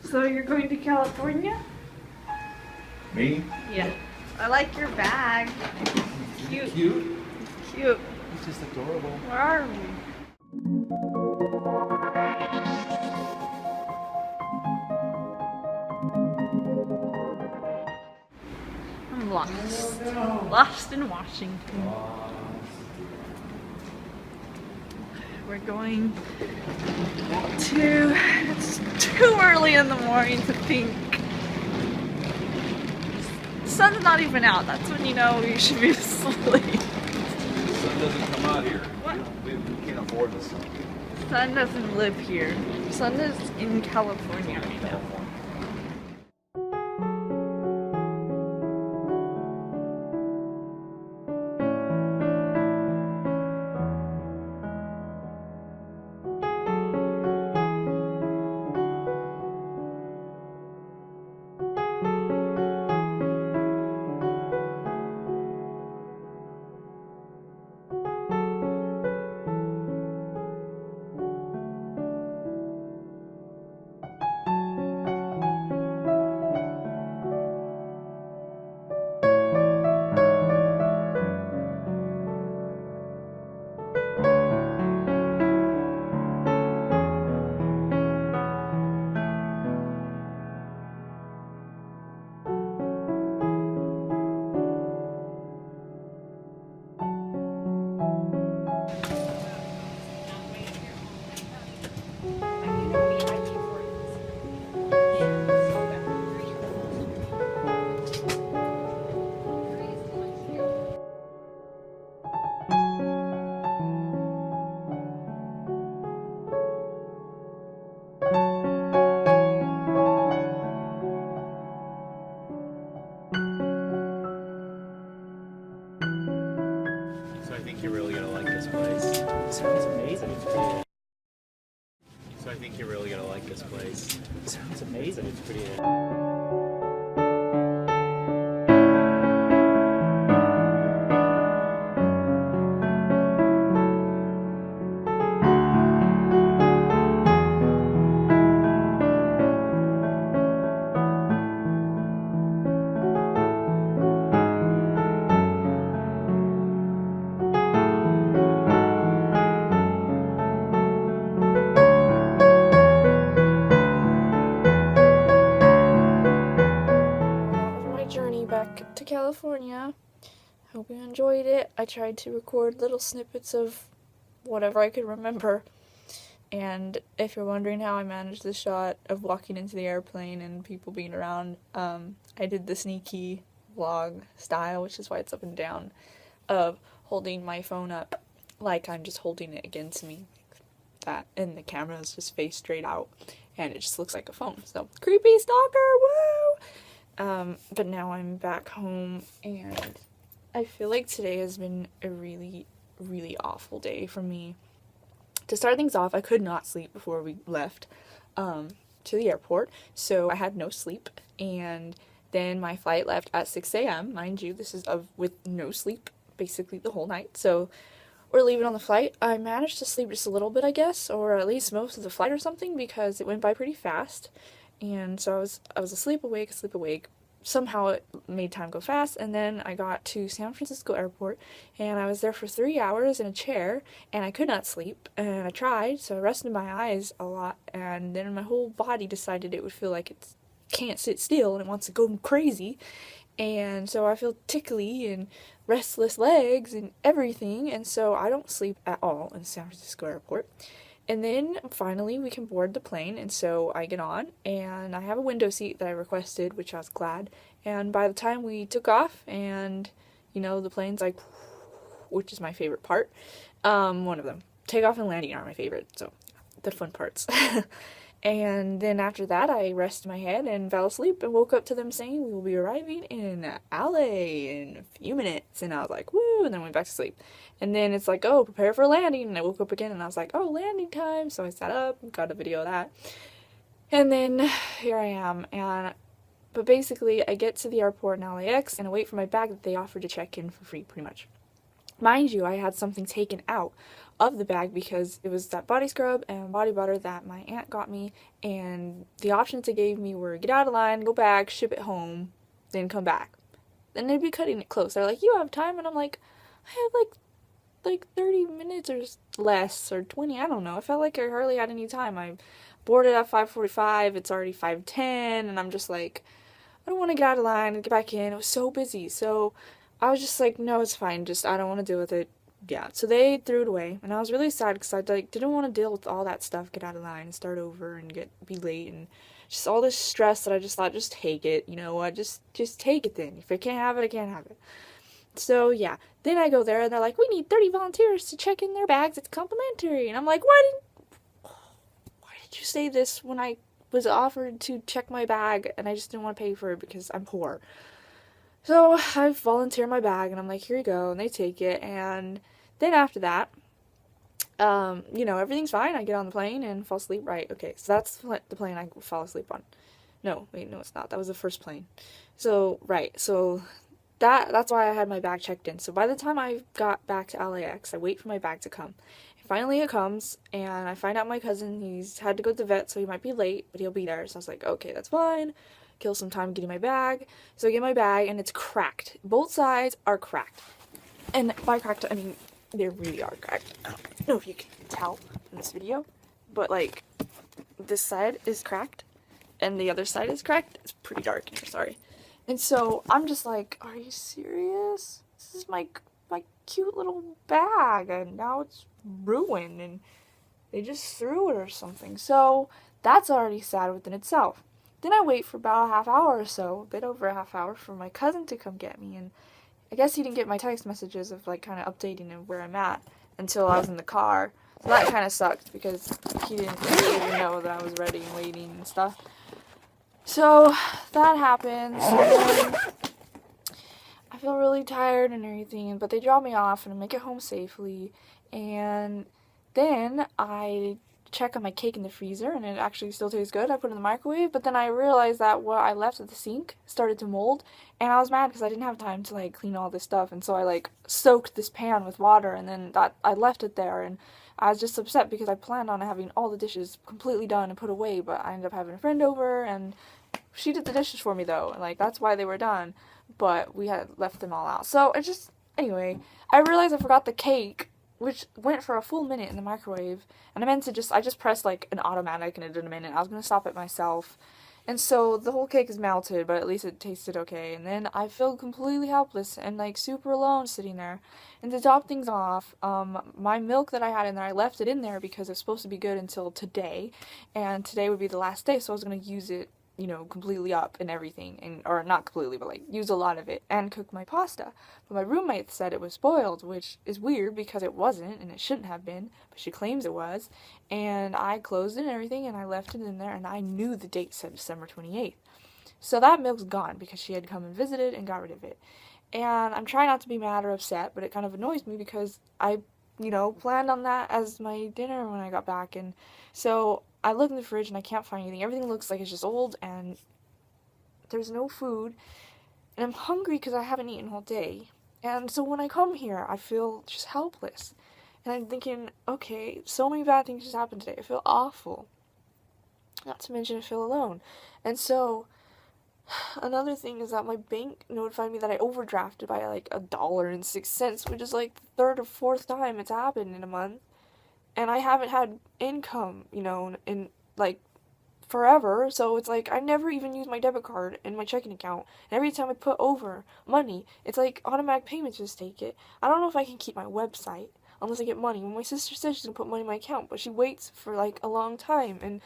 So you're going to California? Me? Yeah. I like your bag. Cute. Cute? Cute. It's just adorable. Where are we? I'm lost. Oh, no. Lost in Washington. We're going to, it's too early in the morning to think. The sun's not even out. That's when you know you should be asleep. The sun doesn't come out here. What? We can't afford the sun. Sun doesn't live here. Sun is in California right now. So I think you're really gonna like this place. It sounds amazing. It's pretty. So I think you're really gonna like this place. It sounds amazing. It's pretty. Back to California. Hope you enjoyed it. I tried to record little snippets of whatever I could remember. And if you're wondering how I managed the shot of walking into the airplane and people being around, I did the sneaky vlog style, which is why it's up and down, of holding my phone up like I'm just holding it against me. That, and the camera is just face straight out, and it just looks like a phone. So, creepy stalker, woo! But now I'm back home, and I feel like today has been a really, really awful day for me. To start things off, I could not sleep before we left to the airport, so I had no sleep, and then my flight left at 6 a.m. Mind you, this is with no sleep basically the whole night, so we're leaving on the flight. I managed to sleep just a little bit, I guess, or at least most of the flight or something, because it went by pretty fast. And so I was asleep, awake. Somehow it made time go fast, and then I got to San Francisco airport, and I was there for 3 hours in a chair, and I could not sleep, and I tried, so I rested my eyes a lot, and then my whole body decided it would feel like it can't sit still, and it wants to go crazy, and so I feel tickly and restless legs and everything, and so I don't sleep at all in San Francisco airport. And then finally we can board the plane, and so I get on, and I have a window seat that I requested, which I was glad. And by the time we took off, and you know, the plane's like, which is my favorite part, one of them. Takeoff and landing are my favorite, so the fun parts. And then after that, I rested my head and fell asleep and woke up to them saying we will be arriving in LA in a few minutes. And I was like, woo, and then went back to sleep. And then it's like, oh, prepare for landing. And I woke up again and I was like, oh, landing time. So I sat up and got a video of that. And then here I am. But basically, I get to the airport in LAX and I wait for my bag that they offered to check in for free, pretty much. Mind you, I had something taken out of the bag because it was that body scrub and body butter that my aunt got me, and the options they gave me were get out of line, go back, ship it home, then come back. And they'd be cutting it close. They're like, you have time? And I'm like, I have like 30 minutes or less, or 20, I don't know. I felt like I hardly had any time. I boarded at 5:45, it's already 5:10, and I'm just like, I don't want to get out of line and get back in. It was so busy. So I was just like, no, it's fine. Just, I don't want to deal with it. Yeah. So they threw it away, and I was really sad because I didn't want to deal with all that stuff, get out of line and start over and be late and just all this stress that I just thought, just take it. You know what? Just take it then. If I can't have it, I can't have it. So yeah. Then I go there and they're like, we need 30 volunteers to check in their bags. It's complimentary. And I'm like, why did you say this when I was offered to check my bag and I just didn't want to pay for it because I'm poor? So I volunteer my bag and I'm like, here you go, and they take it. And then after that, everything's fine. I get on the plane and fall asleep. Right, okay, so that's the plane I fall asleep on. No, wait, no, it's not. That was the first plane. So, right, so that's why I had my bag checked in. So by the time I got back to LAX, I wait for my bag to come. Finally it comes, and I find out my cousin, he's had to go to the vet, so he might be late, but he'll be there. So I was like, okay, that's fine. Kill some time getting my bag. So I get my bag, and it's cracked. Both sides are cracked. And by cracked, I mean, they really are cracked. I don't know if you can tell in this video, but, like, this side is cracked, and the other side is cracked. It's pretty dark here, sorry. And so I'm just like, are you serious? This is my cute little bag, and now it's ruined, and they just threw it or something. So that's already sad within itself. Then I wait for about a half hour or so, a bit over a half hour, for my cousin to come get me, and I guess he didn't get my text messages of like kind of updating him where I'm at until I was in the car. So that kind of sucked because he didn't even know that I was ready and waiting and stuff. So that happens, and I feel really tired and everything, but they drop me off and I make it home safely. And then I check on my cake in the freezer, and it actually still tastes good. I put it in the microwave, but then I realized that what I left at the sink started to mold, and I was mad because I didn't have time to like clean all this stuff, and so I like soaked this pan with water, and then I left it there, and I was just upset because I planned on having all the dishes completely done and put away, but I ended up having a friend over, and she did the dishes for me though, and like that's why they were done, but we had left them all out. So anyway, I realized I forgot the cake, which went for a full minute in the microwave, and I just pressed like an automatic and it did a minute. I was gonna stop it myself, and so the whole cake is melted, but at least it tasted okay. And then I feel completely helpless and like super alone sitting there. And to top things off, my milk that I had in there, I left it in there because it's supposed to be good until today, and today would be the last day, so I was gonna use it, completely up and everything, or not completely, but like use a lot of it and cook my pasta. But my roommate said it was spoiled, which is weird because it wasn't and it shouldn't have been, but she claims it was. And I closed it and everything and I left it in there, and I knew the date said December 28th. So that milk's gone because she had come and visited and got rid of it. And I'm trying not to be mad or upset, but it kind of annoys me because I planned on that as my dinner when I got back. And so I look in the fridge and I can't find anything. Everything looks like it's just old and there's no food. And I'm hungry because I haven't eaten all day. And so when I come here, I feel just helpless. And I'm thinking, okay, so many bad things just happened today. I feel awful. Not to mention I feel alone. And so another thing is that my bank notified me that I overdrafted by like $1.06, which is like the third or fourth time it's happened in a month. And I haven't had income, in like forever. So it's like I never even use my debit card in my checking account. And every time I put over money, it's like automatic payments just take it. I don't know if I can keep my website unless I get money. Well, my sister says she's gonna put money in my account, but she waits for like a long time, and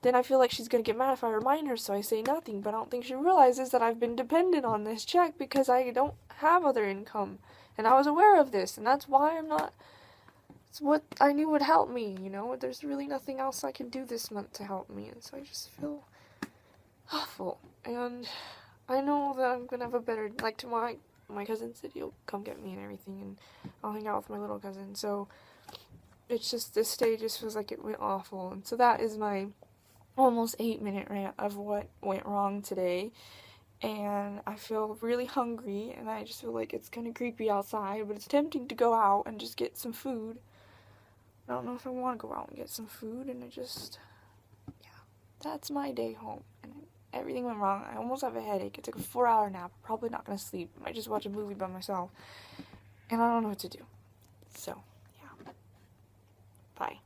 then I feel like she's gonna get mad if I remind her, so I say nothing. But I don't think she realizes that I've been dependent on this check because I don't have other income, and I was aware of this, and that's why I'm not. It's what I knew would help me, There's really nothing else I can do this month to help me, and so I just feel awful. And I know that I'm gonna have a better, like tomorrow, my cousin said he'll come get me and everything, and I'll hang out with my little cousin, so it's just, this day just feels like it went awful. And so that is my almost 8-minute rant of what went wrong today. And I feel really hungry, and I just feel like it's kind of creepy outside, but it's tempting to go out and just get some food. I don't know if I want to go out and get some food, and yeah, that's my day home, and everything went wrong. I almost have a headache. I took a 4-hour nap. I'm probably not going to sleep. I might just watch a movie by myself, and I don't know what to do. So, yeah. Bye.